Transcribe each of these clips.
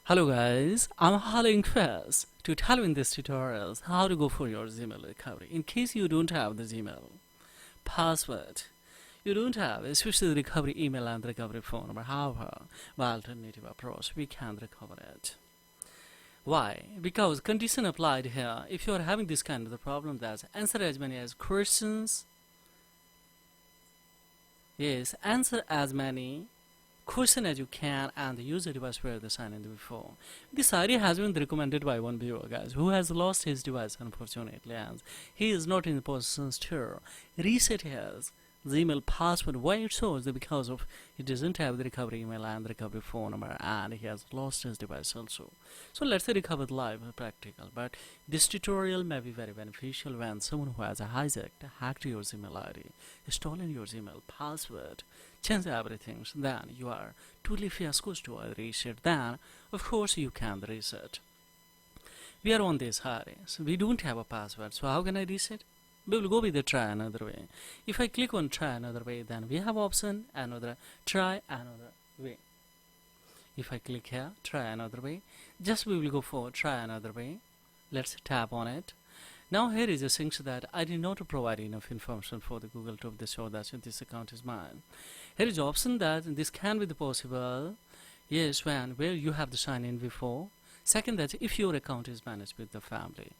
Hello guys, I'm Hauling Fast to tell you in this tutorial how to go for your Gmail recovery. In case you don't have the Gmail password, you don't have especially the recovery email and the recovery phone number, however, by alternative approach, we can recover it. Why? Because condition applied here, if you are having this kind of the problem, that's answer as many as questions. Yes, answer as many question as you can and use the device where the sign in before. This idea has been recommended by one viewer, guys, who has lost his device unfortunately, and he is not in the position to reset his Gmail password. Why it shows that because of he doesn't have the recovery email and the recovery phone number, and he has lost his device also. So let's say recover live practical, but this tutorial may be very beneficial when someone who has hacked your Gmail ID, stolen your Gmail password, change everything, so then you are totally fiasco to reset. Then of course you can reset. We are on this hurry, so we don't have a password, so how can I reset? We will go with the try another way. If I click on try another way, then we have option another try another way. If I click here try another way, just we will go for try another way. Let's tap on it. Now here is a thing that I did not provide enough information for the Google to show that this account is mine. Here is option that this can be possible, yes, when where you have to sign in before. Second, that if your account is managed with the family,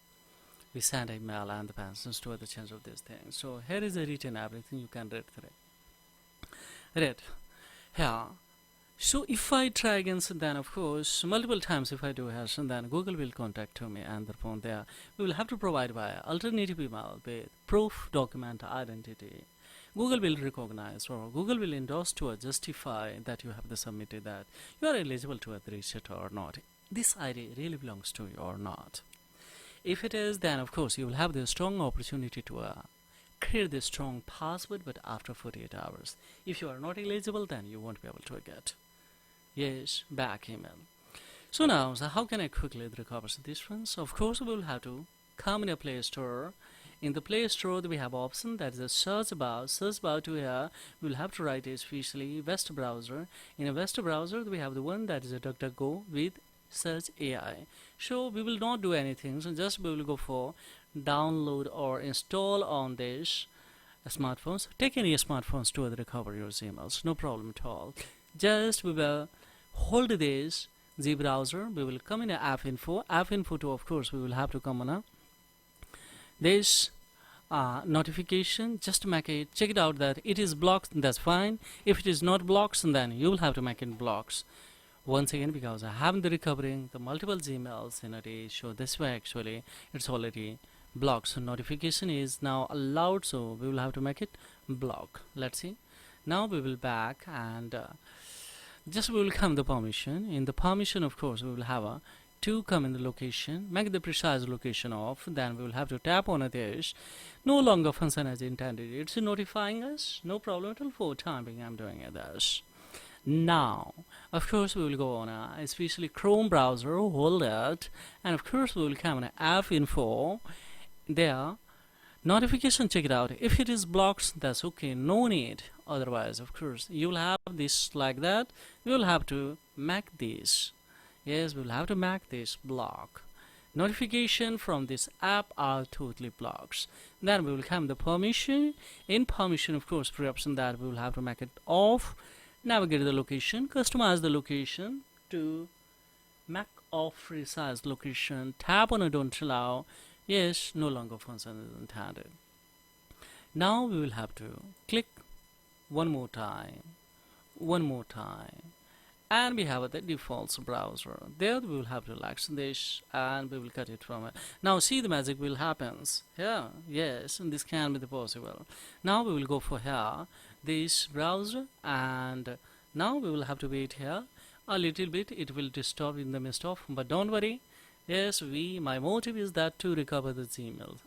we send email and the pensions to the change of this thing. So here is a written everything you can read through. Read here. So if I try again, so then of course multiple times if I do here, so then Google will contact to me and the phone there. We will have to provide by alternative email with proof document identity. Google will recognize or Google will endorse to justify that you have submitted that you are eligible to reset or not. This ID really belongs to you or not. If it is, then of course you will have the strong opportunity to create the strong password, but after 48 hours. If you are not eligible, then you won't be able to get back email. So now, how can I quickly recover this one? So of course we will have to come in a Play Store. In the Play Store, we have option that is a search bar. Search bar to here, we will have to write especially West browser. In a West browser, we have the one that is a DuckDuckGo with search AI. So we will not do anything, so just we will go for download or install on this smartphones. Take any smartphones to recover your emails, no problem at all. Just we will hold this Z browser, we will come in a app info to, of course we will have to come on a this notification, just make it check it out that it is blocked, that's fine. If it is not blocked, then you will have to make it blocks once again, because I haven't the recovering the multiple Gmails in a day. So this way actually it's already blocked, so notification is now allowed, so we will have to make it block. Let's see. Now we will back and just we will come the permission. In the permission, of course we will have a to come in the location, make the precise location off, then we will have to tap on this. No longer function as intended, it's notifying us, no problem at all. For time being I'm doing this. Now of course we will go on especially Chrome browser, hold it, and of course we will come on app info there, notification, check it out. If it is blocked, that's okay, no need. Otherwise of course you will have this like that. We will have to make this, yes, we will have to make this block. Notification from this app are totally blocked. Then we will come the permission. In permission, of course, for option that we will have to make it off. Navigate the location, customize the location to make off resize location, tap on a don't allow, yes, no longer function is intended. Now we will have to click one more time, and we have the default browser. There we will have to relax this and we will cut it from it. Now see the magic will happens here, yes, and this can be the possible. Now we will go for here this browser, and now we will have to wait here a little bit. It will disturb in the midst of, but don't worry, yes, my motive is that to recover the Gmail,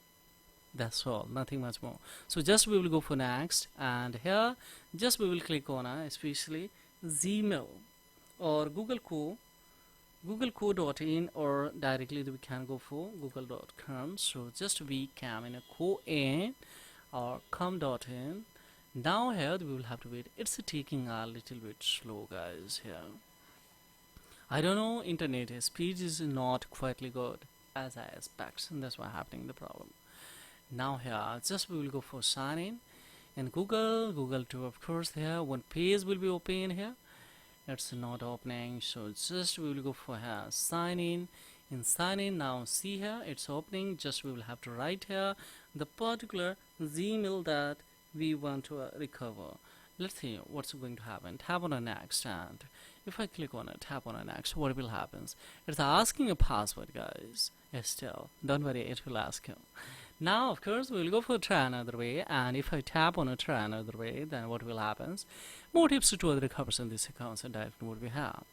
that's all, nothing much more. So just we will go for next, and here just we will click on especially Gmail or google.co.in, or directly we can go for google.com. so just we come in a co-in or com.in. Now here we will have to wait. It's taking a little bit slow, guys, here. I don't know, internet speed is not quite good as I expect, and that's why happening the problem. Now here, just we will go for sign in Google too, of course. Here one page will be open here. It's not opening, so just we will go for here sign in sign in. Now see here, it's opening. Just we will have to write here the particular Gmail that we want to recover. Let's see what's going to happen. Tap on a next, and if I click on it, tap on a next, what will happen? It's asking a password, guys. Still, don't worry, it will ask you. Now, of course, we'll go for try another way, and if I tap on a try another way, then what will happen? More tips to other recovers in this account and directly what we have.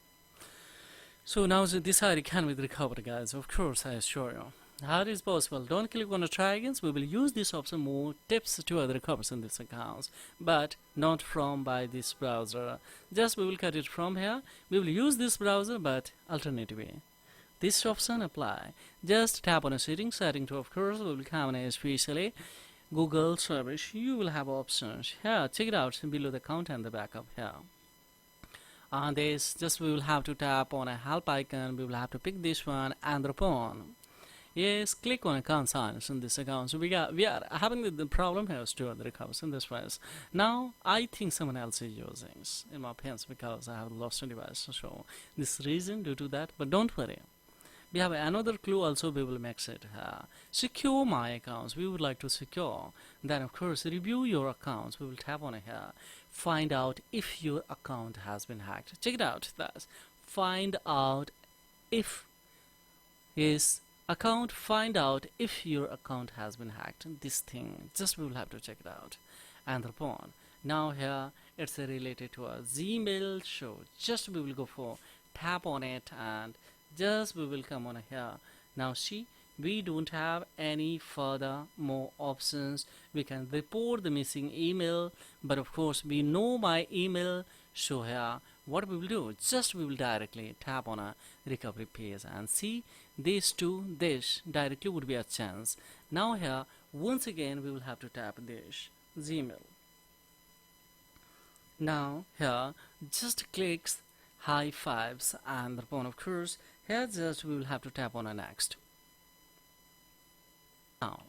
So now this ID can be recovered, guys. Of course, I assure you. How it is possible? Don't click on a try again. We will use this option more tips to other recovers in this account, but not from by this browser. Just we will cut it from here. We will use this browser, but alternatively. This option apply. Just tap on a setting to, of course, we will come in especially Google service. You will have options here. Check it out below the count and the backup here. On this, just we will have to tap on a help icon. We will have to pick this one and upon. Yes, click on account signs in this account. So we are having the problem here to the recovers in this place. Now I think someone else is using in my pens because I have lost a device. So this reason due to that, but don't worry. We have another clue also. We will make it secure my accounts. We would like to secure. Then of course review your accounts. We will tap on it here. Find out if your account has been hacked. Check it out. That's find out if is account. Find out if your account has been hacked. This thing just we will have to check it out. And upon now here it's related to a Gmail. So just we will go for tap on it and just we will come on here. Now see, we don't have any further more options. We can report the missing email, but of course we know my email. So here what we will do, just we will directly tap on a recovery page and see this directly would be a chance. Now here once again we will have to tap this Gmail. Now here just clicks high fives and upon of course here just we will have to tap on a next. Now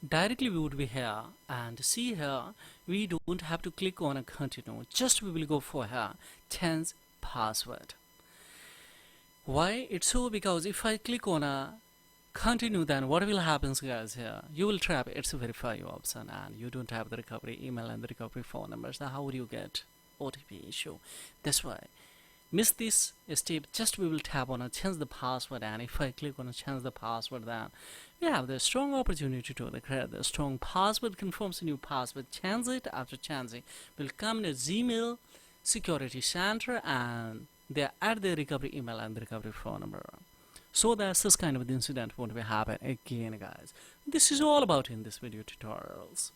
directly we would be here and see here we don't have to click on a continue, just we will go for here change password. Why it's so? Because if I click on a continue, then what will happen, guys? Here you will trap it's a verify you option and you don't have the recovery email and the recovery phone numbers. Now how would you get OTP issue? That's why miss this step. Just we will tap on a change the password, and if I click on a change the password, then we have the strong opportunity to create the strong password, confirms a new password, change it. After changing will come in a Gmail security center and they add the recovery email and the recovery phone number, so that this kind of incident won't be happen again, guys. This is all about in this video tutorials.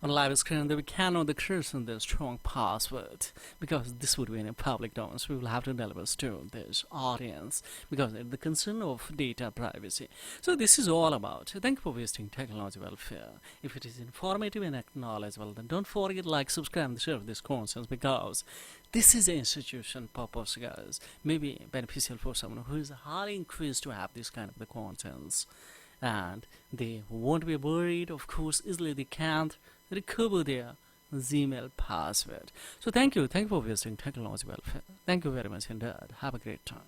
On live screen that we cannot decrease in the strong password because this would be in a public domain, so we will have to deliver to this audience because it's the concern of data privacy. So this is all about. Thank you for visiting Technology Welfare. If it is informative and acknowledgeable, then don't forget like, subscribe and share this content because this is an institution purpose, guys. Maybe beneficial for someone who is highly increased to have this kind of the contents, and they won't be worried. Of course, easily they can't recover their Gmail password. So thank you for visiting Technology Welfare. Thank you very much indeed. Have a great time.